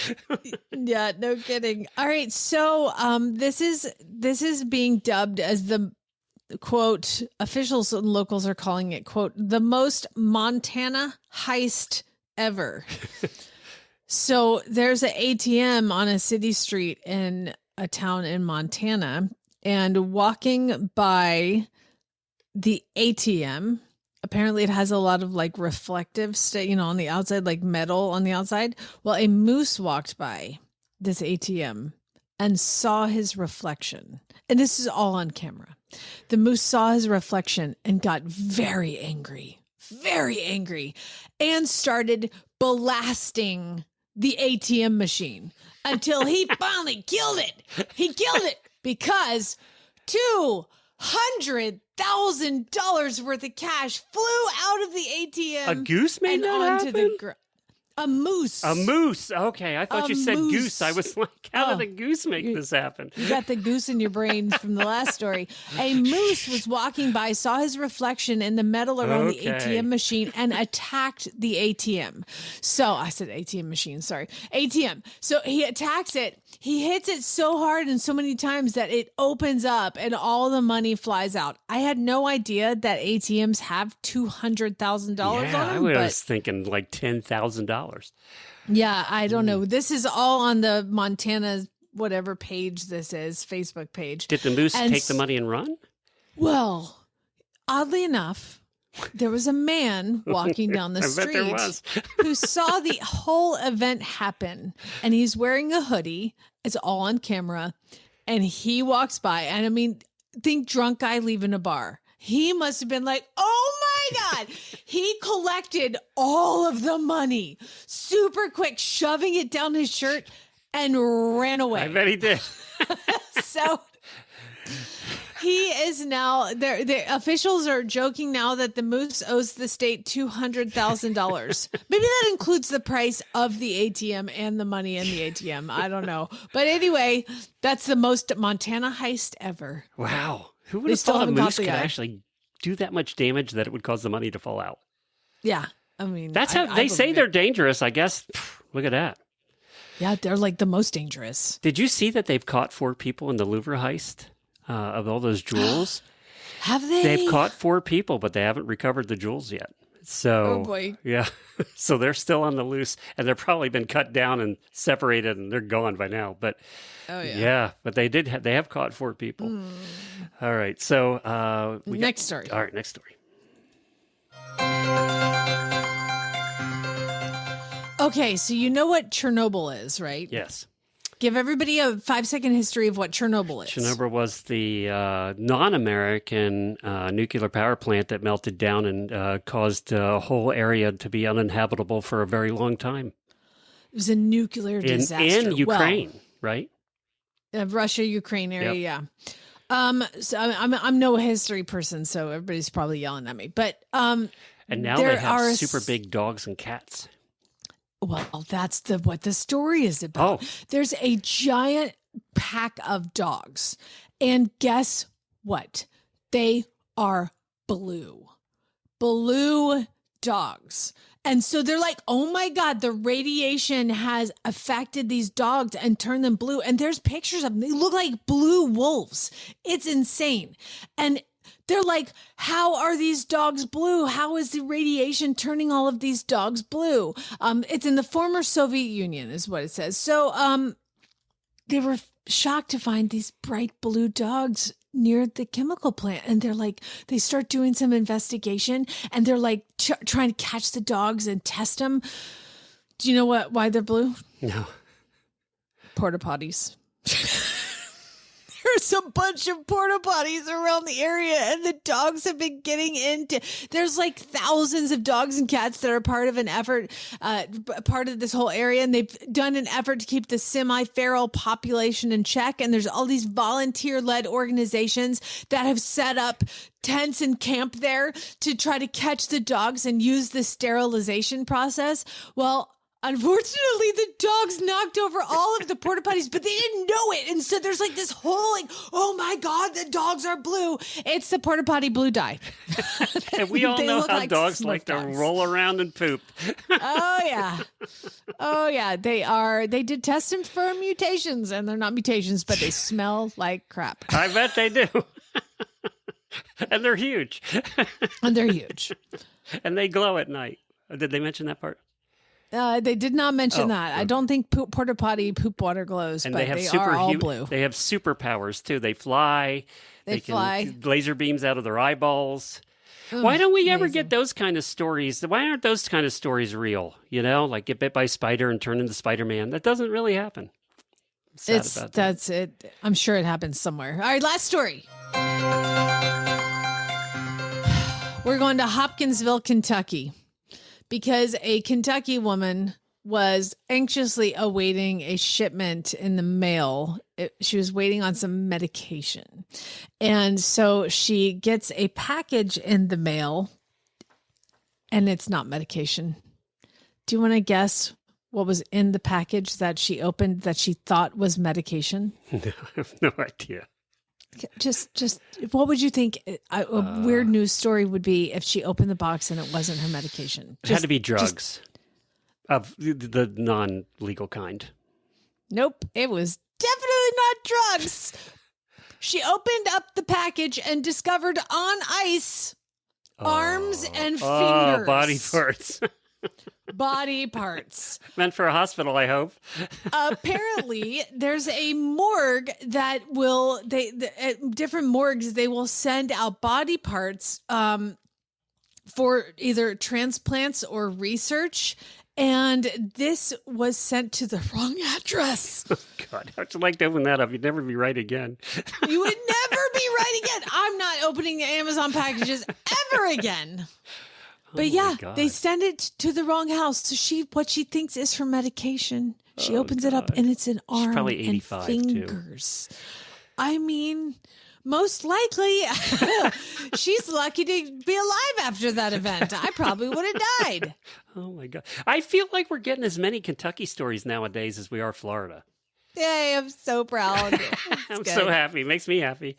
Yeah, no kidding. All right, so this is being dubbed as the quote, officials and locals are calling it, quote, the most Montana heist ever. So there's an ATM on a city street in a town in Montana, and walking by the ATM, apparently it has a lot of like reflective on the outside, like metal on the outside. Well, a moose walked by this ATM and saw his reflection. And this is all on camera. The moose saw his reflection and got very angry, and started blasting the ATM machine until he finally killed it. He killed it because $200,000 worth of cash flew out of the ATM. A goose made and that onto happen? the A moose. A moose. Okay, I thought A you said moose. goose. I was like, how did a goose make this happen? You got the goose in your brain from the last story. A moose was walking by, saw his reflection in the metal around the ATM machine, and attacked the ATM. So I said ATM machine, sorry. ATM. So he attacks it. He hits it so hard and so many times that it opens up and all the money flies out. I had no idea that ATMs have $200,000 on them. I was thinking like $10,000. Yeah, I don't know. This is all on the Montana whatever page this is, Facebook page. Did the moose take the money and run? Well, oddly enough, there was a man walking down the I bet there street was. who saw the whole event happen, and he's wearing a hoodie. It's all on camera, and he walks by, and I mean, think drunk guy leaving a bar. He must have been like, oh my God. He collected all of the money super quick, shoving it down his shirt and ran away. I bet he did. So he is now there. The officials are joking now that the moose owes the state $200,000. Maybe that includes the price of the ATM and the money in the ATM. I don't know. But anyway, that's the most Montana heist ever. Wow. Who would They have still thought a haven't caught moose the could guy. actually do that much damage that it would cause the money to fall out? Yeah. I mean, That's how they say they're dangerous, I guess. Look at that. Yeah, they're like the most dangerous. Did you see that they've caught 4 people in the Louvre heist of all those jewels? Have they? They've caught 4 people, but they haven't recovered the jewels yet. So, Oh, boy. Yeah. So they're still on the loose, and they've probably been cut down and separated, and they're gone by now. But Oh, yeah. yeah, but they have caught 4 people. All right. So Next story. All right, next story. Okay, so you know what Chernobyl is, right? Yes. Give everybody a 5-second history of what Chernobyl is. Chernobyl was the non-American nuclear power plant that melted down and caused a whole area to be uninhabitable for a very long time. It was a nuclear disaster. In Ukraine, right? Russia, Ukraine area, yeah. So I'm no history person, so everybody's probably yelling at me. But And now there they have are super big dogs and cats. Well, that's what the story is about. Oh. There's a giant pack of dogs. And guess what? They are blue. Blue dogs. And so they're like, oh my God, the radiation has affected these dogs and turned them blue. And there's pictures of them. They look like blue wolves. It's insane. And they're like, how are these dogs blue? How is the radiation turning all of these dogs blue? It's in the former Soviet Union is what it says. So they were shocked to find these bright blue dogs near the chemical plant. And they're like, they start doing some investigation and they're like trying to catch the dogs and test them. Do you know why they're blue? No. Porta potties. There's a bunch of porta potties around the area and the dogs have been getting into, there's like thousands of dogs and cats that are part of an effort, part of this whole area. And they've done an effort to keep the semi-feral population in check. And there's all these volunteer-led organizations that have set up tents and camp there to try to catch the dogs and use the sterilization process. Well, unfortunately, the dogs knocked over all of the porta potties, but they didn't know it. And so there's like this whole like, oh my God, the dogs are blue. It's the porta potty blue dye. And we all They know look how like dogs Smurf like to dogs. roll around and poop. Oh yeah. Oh yeah. They did test them for mutations and they're not mutations, but they smell like crap. I bet they do. And they're huge. And they're huge. And they glow at night. Did they mention that part? They did not mention Oh, that. I don't think porta potty poop water glows, And but they have are all blue. They have superpowers too. They fly. They fly. Can laser beams out of their eyeballs. Why don't we ever get those kind of stories? Why aren't those kind of stories real? You know, like get bit by a spider and turn into Spider-Man. That doesn't really happen. I'm sad about that. That's it. I'm sure it happens somewhere. All right, last story. We're going to Hopkinsville, Kentucky, because a Kentucky woman was anxiously awaiting a shipment in the mail. She was waiting on some medication. And so she gets a package in the mail and it's not medication. Do you want to guess what was in the package that she opened that she thought was medication? No, I have no idea. Just what would you think a weird news story would be if she opened the box and it wasn't her medication? It had to be drugs of the non-legal kind. Nope, it was definitely not drugs. She opened up the package and discovered on ice arms and fingers. Body parts. body parts. Meant for a hospital, I hope. Apparently, there's a morgue that will, at different morgues, they will send out body parts for either transplants or research. And this was sent to the wrong address. Oh, God, how'd you like to open that up? You'd never be right again. You would never be right again. I'm not opening Amazon packages ever again. But yeah, they send it to the wrong house. So what she thinks is for medication. She opens it up and it's an arm probably and 85 fingers. Too. I mean, most likely, she's lucky to be alive after that event. I probably would have died. Oh, my God. I feel like we're getting as many Kentucky stories nowadays as we are Florida. Yay, I'm so proud. I'm so happy. It makes me happy.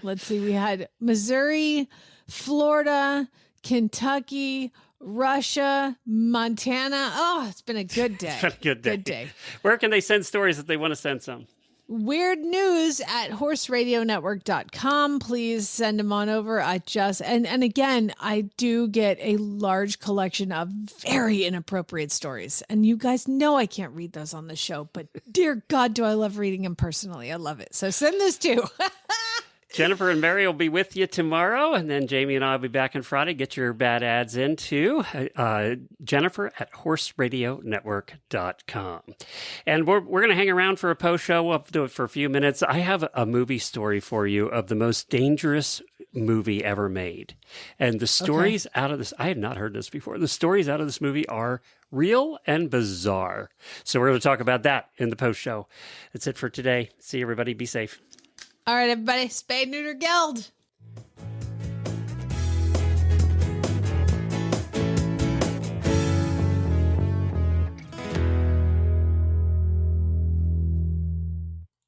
Let's see. We had Missouri, Florida, Kentucky, Russia, Montana. Oh, it's been a good day. It's been a good day. Good day. Where can they send stories if they want to send some? Weird news at horseradionetwork.com. Please send them on over. And again, I do get a large collection of very inappropriate stories. And you guys know I can't read those on the show, but dear God, do I love reading them personally. I love it. So send those too. Jennifer and Mary will be with you tomorrow, and then Jamie and I will be back on Friday. Get your bad ads into Jennifer at horseradionetwork.com. And we're going to hang around for a post show. We'll do it for a few minutes. I have a movie story for you of the most dangerous movie ever made. And the stories out of this, I had not heard this before. The stories out of this movie are real and bizarre. So we're going to talk about that in the post show. That's it for today. See you, everybody. Be safe. All right, everybody. Spay, neuter, geld.